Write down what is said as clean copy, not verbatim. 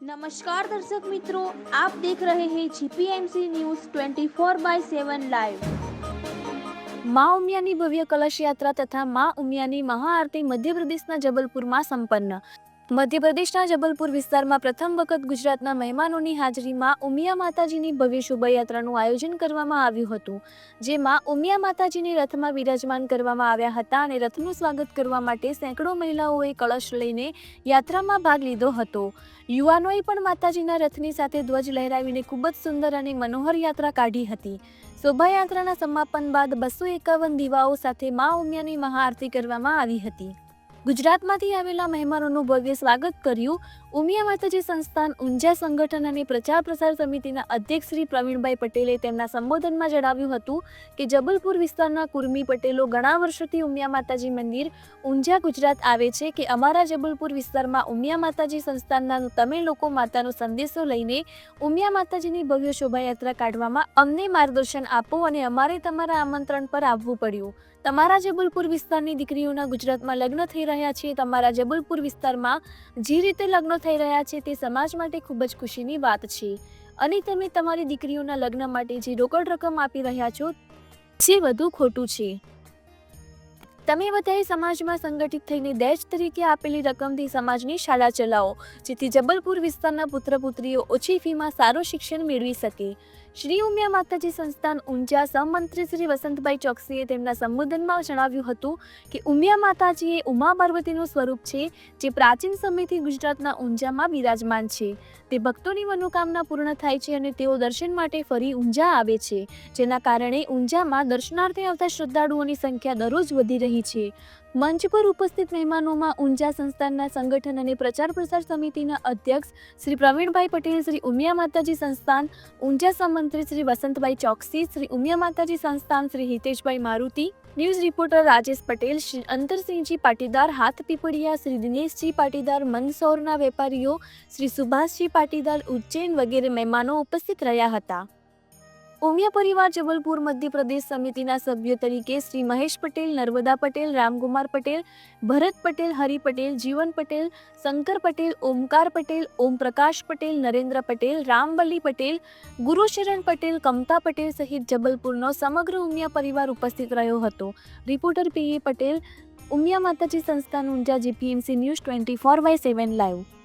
नमस्कार दर्शक मित्रों, आप देख रहे हैं जीपीएमसी न्यूज 24/7 लाइव। माँ उमियानी भव्य कलश यात्रा तथा माँ उमियानी महाआरती मध्यप्रदेशના જબલપુરમાં સંપન્ન। મધ્યપ્રદેશના જબલપુર વિસ્તારમાં પ્રથમ વખત ગુજરાતના મહેમાનોની હાજરીમાં ઉમિયા માતાજીની ભવ્ય શોભાયાત્રાનું આયોજન કરવામાં આવ્યું હતું, જેમાં ઉમિયા માતાજીને રથમાં વિરાજમાન કરવામાં આવ્યા હતા અને રથનું સ્વાગત કરવા માટે સેંકડો મહિલાઓએ કળશ લઈને યાત્રામાં ભાગ લીધો હતો। યુવાનોએ પણ માતાજીના રથની સાથે ધ્વજ લહેરાવીને ખૂબ જ સુંદર અને મનોહર યાત્રા કાઢી હતી। શોભાયાત્રાના સમાપન બાદ 251 દીવાઓ સાથે મા ઉમિયાની મહાઆરતી કરવામાં આવી હતી। ગુજરાતમાંથી આવેલા મહેમાનોનું ભવ્ય સ્વાગત કર્યું। ઉમિયા માતાજી સંસ્થાન ઊંઝા સંગઠન અને પ્રચાર પ્રસાર સમિતિના અધ્યક્ષ શ્રી પ્રવીણભાઈ પટેલે તેમના સંબોધનમાં જણાવ્યું હતું કે જબલપુર વિસ્તારના કુર્મી પટેલો ઘણા વર્ષોથી ઉમિયા માતાજી મંદિર ઊંઝા ગુજરાત આવે છે કે અમારા જબલપુર વિસ્તારમાં ઉમિયા માતાજી સંસ્થાનના તમે લોકો માતાનો સંદેશો લઈને ઉમિયા માતાજીની ભવ્ય શોભાયાત્રા કાઢવામાં અમને માર્ગદર્શન આપો અને અમારે તમારા આમંત્રણ પર આવવું પડ્યું। તમારા જબલપુર વિસ્તારની દીકરીઓના ગુજરાતમાં લગ્ન થઈ રહ્યા છે। તમારા જબલપુર વિસ્તારમાં જે રીતે લગ્ન થઈ રહ્યા છે તે સમાજ માટે ખૂબ જ ખુશીની વાત છે અને તમે તમારી દીકરીઓના લગ્ન માટે જે રોકડ રકમ આપી રહ્યા છો જે વધુ ખોટું છે। તમે બધાએ સમાજમાં સંગઠિત થઈને દહેજ તરીકે આપેલી રકમથી સમાજની શાળા ચલાવો, જેથી જબલપુર વિસ્તારના પુત્ર પુત્રીઓ ઓછી ફીમાં સારું શિક્ષણ મેળવી શકે। શ્રી ઉમિયા માતાજી સંસ્થાન ઊંઝા સહમંત્રી શ્રી વસંતભાઈ ચોકસીએ તેમના સંબોધનમાં જણાવ્યું હતું કે ઉમિયા માતાજી એ ઉમા પાર્વતીનું સ્વરૂપ છે, જે પ્રાચીન સમયથી ગુજરાતના ઊંઝામાં બિરાજમાન છે। તે ભક્તોની મનોકામના પૂર્ણ થાય છે અને તેઓ દર્શન માટે ફરી ઊંઝા આવે છે, જેના કારણે ઊંઝામાં દર્શનાર્થે આવતા શ્રદ્ધાળુઓની સંખ્યા દરરોજ વધી રહી છે। મંચ પર ઉપસ્થિત મહેમાનોમાં ઊંઝા સંસ્થાનના સંગઠન અને પ્રચાર પ્રસાર સમિતિના અધ્યક્ષ શ્રી પ્રવીણભાઈ પટેલ, શ્રી ઉમિયા માતાજી સંસ્થાન ઊંઝા સહમંત્રી શ્રી વસંતભાઈ ચોકસી, શ્રી ઉમિયા માતાજી સંસ્થાન શ્રી હિતેશભાઈ મારુતિ, ન્યૂઝ રિપોર્ટર રાજેશ પટેલ, શ્રી અંતરસિંહજી પાટીદાર હાથ પીપળિયા, શ્રી દિનેશજી પાટીદાર મંદસૌરના વેપારીઓ, શ્રી સુભાષજી પાટીદાર ઉજ્જૈન વગેરે મહેમાનો ઉપસ્થિત રહ્યા હતા। ઉમિયા પરિવાર જબલપુર મધ્યપ્રદેશ સમિતિના સભ્યો તરીકે શ્રી મહેશ પટેલ, નર્મદા પટેલ, રામકુમાર પટેલ, ભરત પટેલ, હરિ પટેલ, જીવન પટેલ, શંકર પટેલ, ઓમકાર પટેલ, ઓમ પ્રકાશ પટેલ, નરેન્દ્ર પટેલ, રામબલી પટેલ, ગુરુશરણ પટેલ, કમતા પટેલ સહિત જબલપુરનો સમગ્ર ઉમિયા પરિવાર ઉપસ્થિત રહ્યો હતો। રિપોર્ટર પીએ પટેલ, ઉમિયા માતાજી સંસ્થાન ઊંઝા, જીપીએમસી ન્યૂઝ 24/7 લાઈવ।